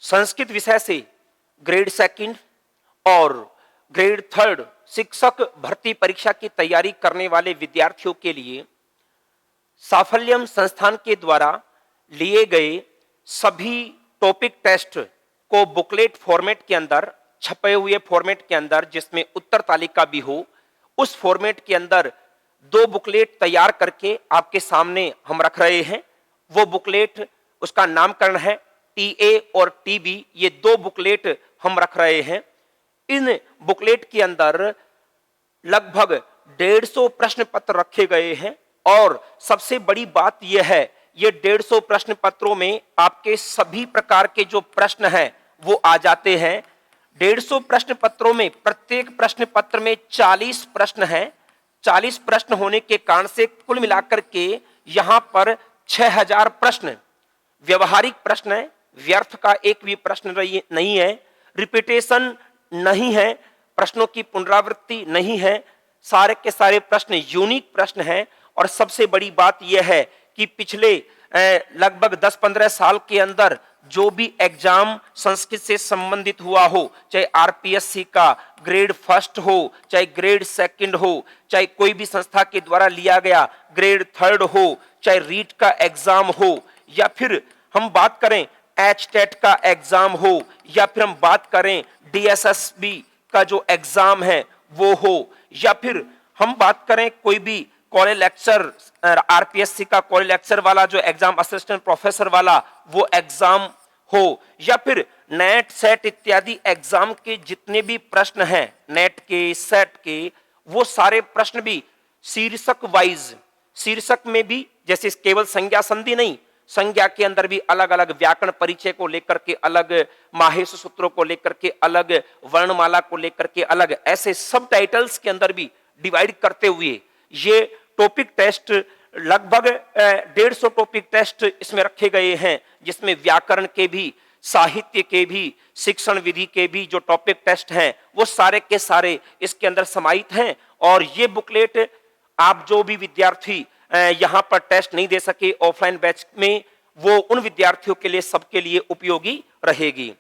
संस्कृत विषय से grade second और ग्रेड थर्ड शिक्षक भर्ती परीक्षा की तैयारी करने वाले विद्यार्थियों के लिए साफल्यम संस्थान के द्वारा लिए गए सभी टॉपिक टेस्ट को बुकलेट फॉर्मेट के अंदर, छपे हुए फॉर्मेट के अंदर, जिसमें उत्तर तालिका भी हो, उस फॉर्मेट के अंदर 2 बुकलेट तैयार करके आपके सामने हम रख रहे हैं। वो बुकलेट, उसका नामकरण है टीए और टीबी। ये 2 बुकलेट हम रख रहे हैं। इन बुकलेट के अंदर लगभग 150 प्रश्न पत्र रखे गए हैं और सबसे बड़ी बात यह है, ये 150 प्रश्न पत्रों में आपके सभी प्रकार के जो प्रश्न हैं वो आ जाते हैं। 150 प्रश्न पत्रों में प्रत्येक प्रश्न पत्र में 40 प्रश्न हैं। 40 प्रश्न होने के कारण से कुल मिलाकर के यहां पर 6000 प्रश्न व्यवहारिक प्रश्न है। व्यर्थ का एक भी प्रश्न नहीं है, रिपीटेशन नहीं है, प्रश्नों की पुनरावृत्ति नहीं है, सारे के सारे प्रश्न यूनिक प्रश्न हैं। और सबसे बड़ी बात यह है कि पिछले लगभग 10-15 साल के अंदर जो भी एग्जाम संस्कृत से संबंधित हुआ हो, चाहे आरपीएससी का ग्रेड फर्स्ट हो, चाहे ग्रेड सेकंड हो, चाहे कोई भी संस्था के द्वारा लिया गया ग्रेड थर्ड हो, चाहे रीट का एग्जाम हो, या फिर हम बात करें एचटेट का एग्जाम हो, या फिर हम बात करें डीएसएसबी का जो एग्जाम है वो हो, या फिर हम बात करें कोई भी कॉलेज लेक्चर, आरपीएससी का कॉलेज लेक्चर वाला जो एग्जाम, असिस्टेंट प्रोफेसर वाला वो एग्जाम हो, या फिर नेट सेट इत्यादि एग्जाम के जितने भी प्रश्न हैं, नेट के, सेट के, वो सारे प्रश्न भी शीर्षक वाइज, शीर्षक में भी जैसे केवल संज्ञा संधि नहीं, संज्ञा के अंदर भी अलग अलग व्याकरण परिचय को लेकर के अलग, माहेश सूत्रों को लेकर के अलग, वर्णमाला को लेकर के अलग, ऐसे सब टाइटल्स के अंदर भी डिवाइड करते हुए ये टॉपिक टेस्ट लगभग 150 टॉपिक टेस्ट इसमें रखे गए हैं, जिसमें व्याकरण के भी, साहित्य के भी, शिक्षण विधि के भी जो टॉपिक टेस्ट हैं वो सारे के सारे इसके अंदर समाहित हैं। और ये बुकलेट आप जो भी विद्यार्थी यहां पर टेस्ट नहीं दे सके ऑफलाइन बैच में, वो उन विद्यार्थियों के लिए, सबके लिए उपयोगी रहेगी।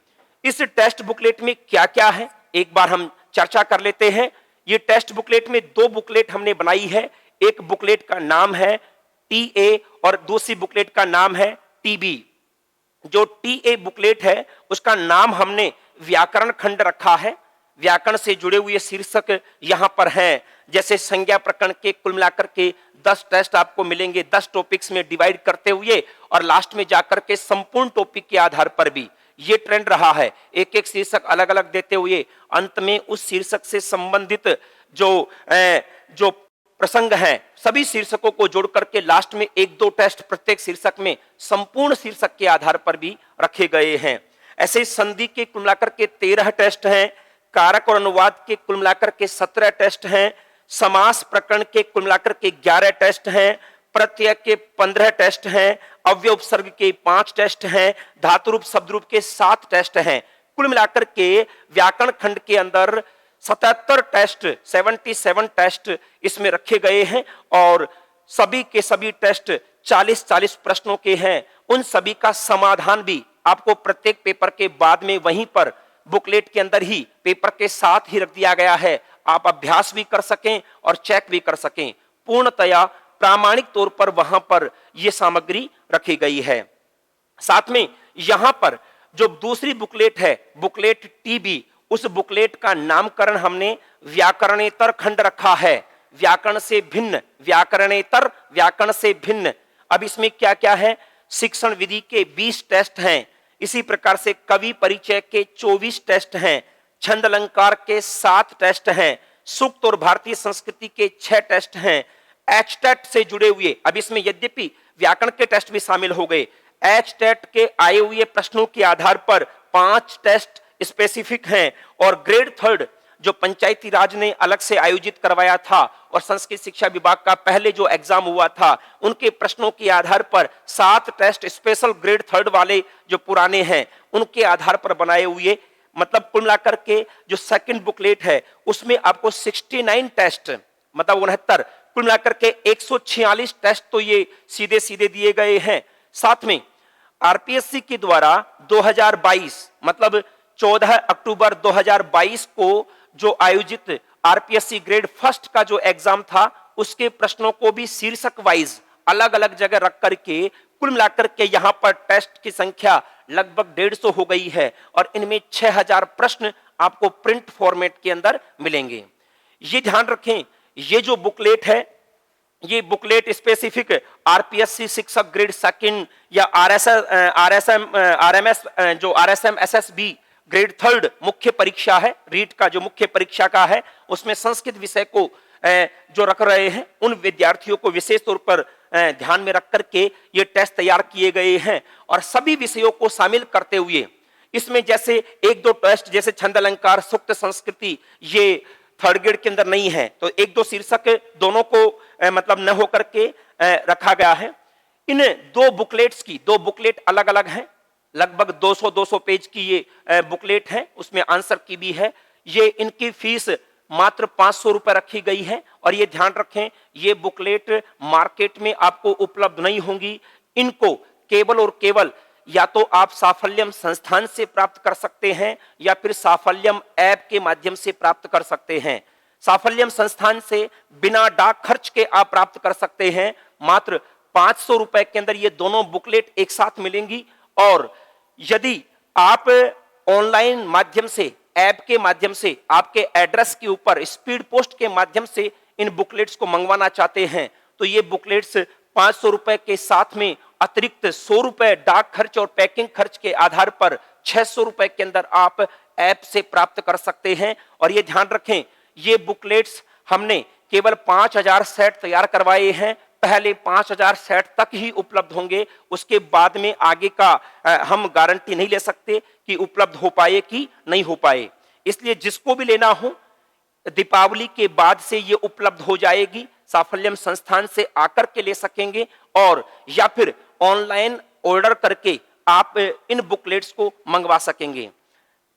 इस टेस्ट बुकलेट में क्या क्या है एक बार हम चर्चा कर लेते हैं। ये टेस्ट बुकलेट में 2 बुकलेट हमने बनाई है। एक बुकलेट का नाम है टीए और दूसरी बुकलेट का नाम है टीबी। जो टीए बुकलेट है उसका नाम हमने व्याकरण खंड रखा है। व्याकरण से जुड़े हुए शीर्षक यहां पर हैं, जैसे संज्ञा प्रकरण के कुल मिलाकर के 10 टेस्ट आपको मिलेंगे, 10 टॉपिक्स में डिवाइड करते हुए, और लास्ट में जाकर के संपूर्ण टॉपिक के आधार पर भी ये ट्रेंड रहा है, एक एक शीर्षक अलग अलग देते हुए अंत में उस शीर्षक से संबंधित जो प्रसंग हैं सभी शीर्षकों को जोड़ करके लास्ट में 1-2 टेस्ट प्रत्येक शीर्षक में संपूर्ण शीर्षक के आधार पर भी रखे गए हैं। ऐसे संधि के कुल मिलाकर के 13 टेस्ट हैं, कारक और अनुवाद के कुल मिलाकर के 17 टेस्ट हैं, समास प्रकरण के कुल मिलाकर के 11 टेस्ट हैं, प्रत्यय के 15 टेस्ट हैं, अव्यय उपसर्ग के 5 टेस्ट हैं, धातु रूप शब्द रूप के 7 टेस्ट हैं। कुल मिलाकर के व्याकरण खंड के अंदर 77 टेस्ट, 77 टेस्ट इसमें रखे गए हैं और सभी के सभी टेस्ट 40-40 प्रश्नों के हैं। उन सभी का समाधान भी आपको प्रत्येक पेपर के बाद में वहीं पर बुकलेट के अंदर ही पेपर के साथ ही रख दिया गया है। आप अभ्यास भी कर सकें और चेक भी कर सकें। पूर्णतया प्रामाणिक तौर पर वहां पर यह सामग्री रखी गई है। साथ में यहां पर जो दूसरी बुकलेट है, बुकलेट टीबी, उस बुकलेट का नामकरण हमने व्याकरणेतर खंड रखा है। व्याकरण से भिन्न, व्याकरणेतर, व्याकरण से भिन्न। अब इसमें क्या क्या है? शिक्षण विधि के 20 टेस्ट हैं, इसी प्रकार से कवि परिचय के 24 टेस्ट हैं, छंद अलंकार के 7 टेस्ट हैं, सूक्त और भारतीय संस्कृति के 6 टेस्ट हैं। एचटेट से जुड़े हुए, अब इसमें यद्यपि व्याकरण के टेस्ट भी शामिल हो गए, एचटेट के आए हुए प्रश्नों के आधार पर 5 टेस्ट स्पेसिफिक हैं। और ग्रेड थर्ड जो पंचायती राज ने अलग से आयोजित करवाया था और संस्कृत शिक्षा विभाग का पहले जो एग्जाम हुआ था, उनके प्रश्नों के आधार पर 7 टेस्ट स्पेशल ग्रेड थर्ड वाले जो पुराने हैं उनके आधार पर बनाए हुए, मतलब कुल मिलाकर के जो सेकंड बुकलेट है उसमें आपको 69 टेस्ट, मतलब 69, कुल मिलाकर के 146 टेस्ट तो ये सीधे सीधे दिए गए हैं। साथ में आरपीएससी के द्वारा 2022 मतलब 14 अक्टूबर 2022 को जो आयोजित आरपीएससी ग्रेड फर्स्ट का जो एग्जाम था उसके प्रश्नों को भी शीर्षक वाइज अलग अलग जगह रख करके कुल मिलाकर के यहां पर टेस्ट की संख्या लगभग 150 हो गई है और इनमें 6000 प्रश्न आपको प्रिंट फॉर्मेट के अंदर मिलेंगे। ये ध्यान रखें, ये जो बुकलेट है ये बुकलेट स्पेसिफिक आरपीएससी शिक्षक ग्रेड सेकंड या आरएमएस जो आरएसएम एसएसबी ग्रेड थर्ड मुख्य परीक्षा है, रीट का जो मुख्य परीक्षा का है उसमें संस्कृत विषय को जो रख रहे हैं उन विद्यार्थियों को विशेष तौर पर ध्यान में रख करके ये टेस्ट तैयार किए गए हैं और सभी विषयों को शामिल करते हुए इसमें जैसे एक दो टेस्ट जैसे छंद अलंकार सूक्त संस्कृति ये थर्ड ग्रेड के अंदर नहीं है तो एक दो शीर्षक दोनों को मतलब न होकर के रखा गया है। इन दो बुकलेट अलग अलग हैं, लगभग 200 पेज की ये बुकलेट है, उसमें आंसर की भी है। ये इनकी फीस मात्र 500 रुपए रखी गई है और ये ध्यान रखें ये बुकलेट मार्केट में आपको उपलब्ध नहीं होंगी। इनको केवल और केवल या तो आप साफल्यम संस्थान से प्राप्त कर सकते हैं या फिर साफल्यम ऐप के माध्यम से प्राप्त कर सकते हैं। साफल्यम संस्थान से बिना डाक खर्च के आप प्राप्त कर सकते हैं। मात्र 500 रुपए के अंदर ये दोनों बुकलेट एक साथ मिलेंगी और यदि आप ऑनलाइन माध्यम से ऐप के माध्यम से आपके एड्रेस के ऊपर स्पीड पोस्ट के माध्यम से इन बुकलेट्स को मंगवाना चाहते हैं तो ये बुकलेट्स 500 रुपए के साथ में अतिरिक्त 100 रुपए डाक खर्च और पैकिंग खर्च के आधार पर 600 रुपए के अंदर आप ऐप से प्राप्त कर सकते हैं। और ये ध्यान रखें ये बुकलेट्स हमने केवल 5000 सेट तैयार करवाए हैं, पहले 5000 सेट तक ही उपलब्ध होंगे, उसके बाद में आगे का हम गारंटी नहीं ले सकते कि उपलब्ध हो पाए कि नहीं हो पाए। इसलिए जिसको भी लेना हो दीपावली के बाद से ये उपलब्ध हो जाएगी, साफल्यम संस्थान से आकर के ले सकेंगे और या फिर ऑनलाइन ऑर्डर करके आप इन बुकलेट्स को मंगवा सकेंगे।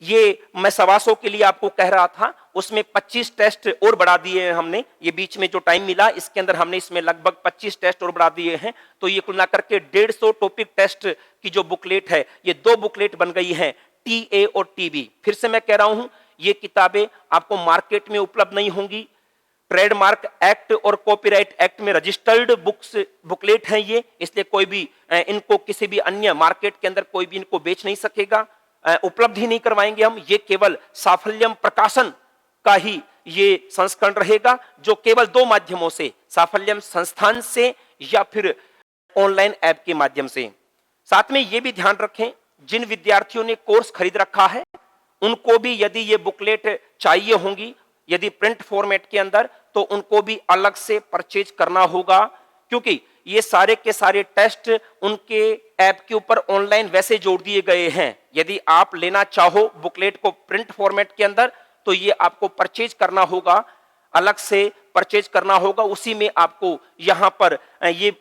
ये मैं 125 के लिए आपको कह रहा था, उसमें 25 टेस्ट और बढ़ा दिए हैं हमने। ये बीच में जो टाइम मिला इसके अंदर हमने इसमें लगभग 25 टेस्ट और बढ़ा दिए हैं, तो ये कुल मिलाकर के 150 टॉपिक टेस्ट की जो बुकलेट है ये 2 बुकलेट बन गई हैं, टीए और टीबी। फिर से मैं कह रहा हूं ये किताबें आपको मार्केट में उपलब्ध नहीं होंगी। ट्रेडमार्क एक्ट और कॉपीराइट एक्ट में रजिस्टर्ड बुकलेट हैं ये, इसलिए कोई भी इनको किसी भी अन्य मार्केट के अंदर कोई भी इनको बेच नहीं सकेगा, उपलब्ध ही नहीं करवाएंगे हम। ये केवल साफल्यम प्रकाशन का ही ये संस्करण रहेगा जो केवल 2 माध्यमों से, साफल्यम संस्थान से या फिर ऑनलाइन ऐप के माध्यम से। साथ में ये भी ध्यान रखें जिन विद्यार्थियों ने कोर्स खरीद रखा है उनको भी यदि ये बुकलेट चाहिए होंगी, यदि प्रिंट फॉर्मेट के अंदर, तो उनको भी अलग से परचेज करना होगा, क्योंकि ये सारे के सारे टेस्ट उनके ऐप के ऊपर ऑनलाइन वैसे जोड़ दिए गए हैं। यदि आप लेना चाहो बुकलेट को प्रिंट फॉर्मेट के अंदर तो ये आपको परचेज करना होगा, अलग से परचेज करना होगा, उसी में आपको यहां पर ये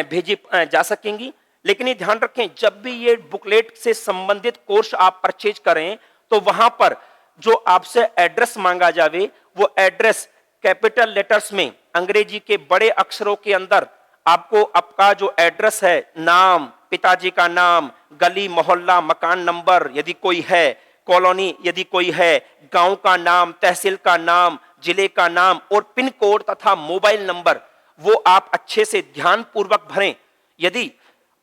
भेजी जा सकेंगी। लेकिन ये ध्यान रखें जब भी ये बुकलेट से संबंधित कोर्स आप परचेज करें तो वहां पर जो आपसे एड्रेस मांगा जावे वो एड्रेस कैपिटल लेटर्स में अंग्रेजी के बड़े अक्षरों के अंदर आपको आपका जो एड्रेस है, नाम, पिताजी का नाम, गली मोहल्ला मकान नंबर यदि कोई है, कॉलोनी यदि कोई है, गांव का नाम, तहसील का नाम, जिले का नाम और पिन कोड तथा मोबाइल नंबर वो आप अच्छे से ध्यान पूर्वक भरें। यदि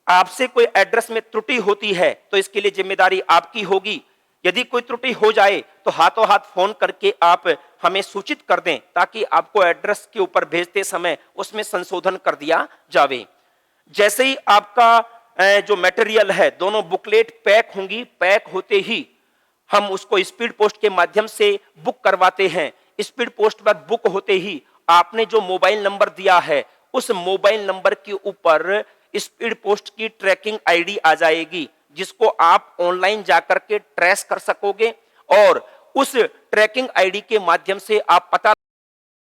आपसे कोई एड्रेस में त्रुटि होती है तो इसके लिए जिम्मेदारी आपकी होगी। यदि कोई त्रुटि हो जाए तो हाथों हाथ फोन करके आप हमें सूचित कर दें ताकि आपको एड्रेस के ऊपर भेजते समय उसमें संशोधन कर दिया जावे। जैसे ही आपका जो मटेरियल है दोनों बुकलेट पैक होंगी, पैक होते ही हम उसको स्पीड पोस्ट के माध्यम से बुक करवाते हैं। स्पीड पोस्ट पर बुक होते ही आपने जो मोबाइल नंबर दिया है उस मोबाइल नंबर के ऊपर स्पीड पोस्ट की ट्रैकिंग आईडी आ जाएगी जिसको आप ऑनलाइन जाकर के ट्रेस कर सकोगे और उस ट्रैकिंग आईडी के माध्यम से आप पता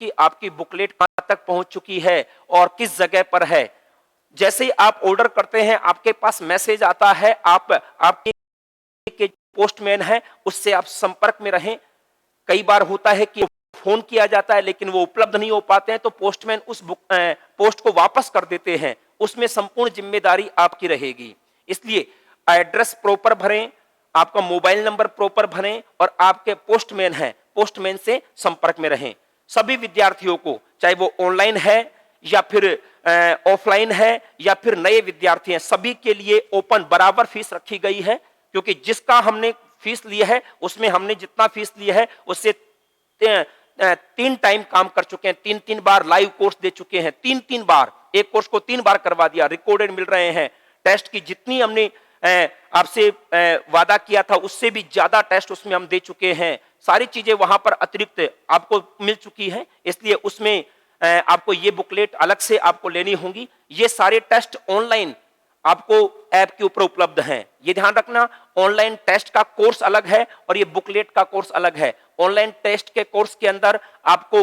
कि आपकी बुकलेट कहां तक पहुंच चुकी है और किस जगह पर है। जैसे ही आप ऑर्डर करते हैं आपके पास मैसेज आता है, आप आपके पोस्टमैन है उससे आप संपर्क में रहें। कई बार होता है कि फोन किया जाता है लेकिन वो उपलब्ध नहीं हो पाते हैं तो पोस्टमैन उस पोस्ट को वापस कर देते हैं, उसमें संपूर्ण जिम्मेदारी आपकी रहेगी। इसलिए एड्रेस प्रॉपर भरें, आपका मोबाइल नंबर प्रॉपर भरें और आपके पोस्टमैन हैं, पोस्टमैन से संपर्क में रहें। सभी विद्यार्थियों को, चाहे वो ऑनलाइन है या फिर ऑफलाइन है या फिर नए विद्यार्थी हैं, सभी के लिए ओपन बराबर फीस रखी गई है, क्योंकि जिसका हमने फीस लिया है उसमें हमने जितना फीस लिया है उससे 3 टाइम काम कर चुके हैं, 3 बार लाइव कोर्स दे चुके हैं, 3 बार, एक कोर्स को 3 बार करवा दिया, रिकॉर्डेड मिल रहे हैं। टेस्ट की जितनी हमने आपसे वादा किया था उससे भी ज्यादा टेस्ट उसमें हम दे चुके हैं। सारी चीजें वहां पर अतिरिक्त आपको मिल चुकी हैं, इसलिए उसमें आपको ये बुकलेट अलग से आपको लेनी होंगी। ये सारे टेस्ट ऑनलाइन आपको ऐप के ऊपर उपलब्ध हैं। ये ध्यान रखना, ऑनलाइन टेस्ट का कोर्स अलग है और ये बुकलेट का कोर्स अलग है। ऑनलाइन टेस्ट के कोर्स के अंदर आपको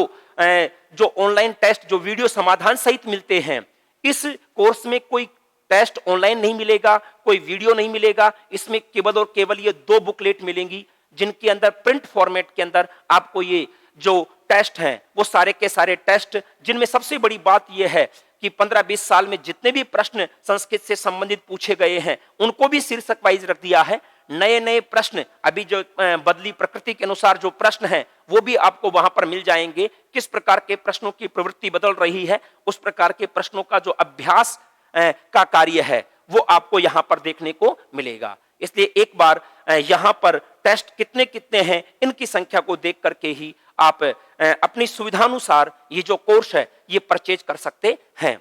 जो ऑनलाइन टेस्ट जो वीडियो समाधान सहित मिलते हैं, इस कोर्स में कोई टेस्ट ऑनलाइन नहीं मिलेगा, कोई वीडियो नहीं मिलेगा। इसमें केवल और केवल ये 2 बुकलेट मिलेंगी, जिनके अंदर प्रिंट फॉर्मेट के अंदर आपको ये जो टेस्ट हैं वो सारे के सारे टेस्ट, जिनमें सबसे बड़ी बात यह है कि 15-20 साल में जितने भी प्रश्न संस्कृत से संबंधित पूछे गए हैं उनको भी शीर्षक वाइज रख दिया है। नए नए प्रश्न अभी जो बदली प्रकृति के अनुसार जो प्रश्न हैं वो भी आपको वहां पर मिल जाएंगे। किस प्रकार के प्रश्नों की प्रवृत्ति बदल रही है, उस प्रकार के प्रश्नों का जो अभ्यास का कार्य है वो आपको यहां पर देखने को मिलेगा। इसलिए एक बार यहां पर टेस्ट कितने कितने हैं इनकी संख्या को देख करके ही आप अपनी सुविधानुसार ये जो कोर्स है ये परचेज कर सकते हैं।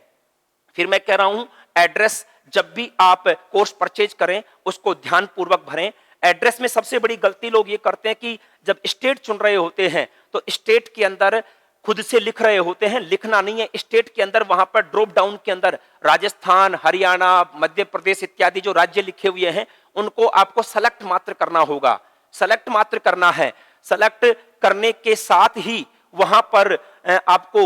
फिर मैं कह रहा हूं, एड्रेस जब भी आप कोर्स परचेज करें उसको ध्यानपूर्वक भरें। एड्रेस में सबसे बड़ी गलती लोग ये करते हैं कि जब स्टेट चुन रहे होते हैं तो स्टेट के अंदर खुद से लिख रहे होते हैं, लिखना नहीं है। स्टेट के अंदर वहां पर ड्रॉप डाउन के अंदर राजस्थान, हरियाणा, मध्य प्रदेश इत्यादि जो राज्य लिखे हुए हैं उनको आपको सेलेक्ट मात्र करना होगा, सेलेक्ट मात्र करना है। सेलेक्ट करने के साथ ही वहां पर आपको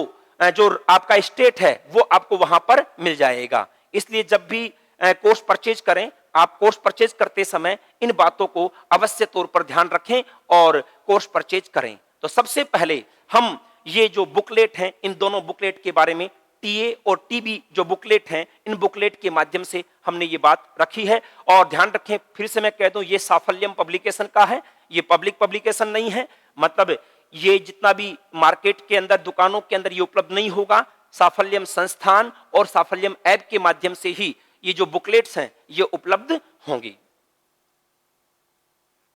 जो आपका स्टेट है वो आपको वहां पर मिल जाएगा। इसलिए जब भी कोर्स परचेज करें, आप कोर्स परचेज करते समय इन बातों को अवश्य तौर पर ध्यान रखें और कोर्स परचेज करें। तो सबसे पहले हम ये जो बुकलेट हैं, इन दोनों बुकलेट के बारे में, टीए और टीबी जो बुकलेट हैं, इन बुकलेट के माध्यम से हमने ये बात रखी है। और ध्यान रखें, फिर से मैं कह दूं, ये साफल्यम पब्लिकेशन का है, ये पब्लिक पब्लिकेशन नहीं है। मतलब ये जितना भी मार्केट के अंदर, दुकानों के अंदर ये उपलब्ध नहीं होगा। साफल्यम संस्थान और साफल्यम ऐप के माध्यम से ही ये जो बुकलेट्स हैं ये उपलब्ध होंगी।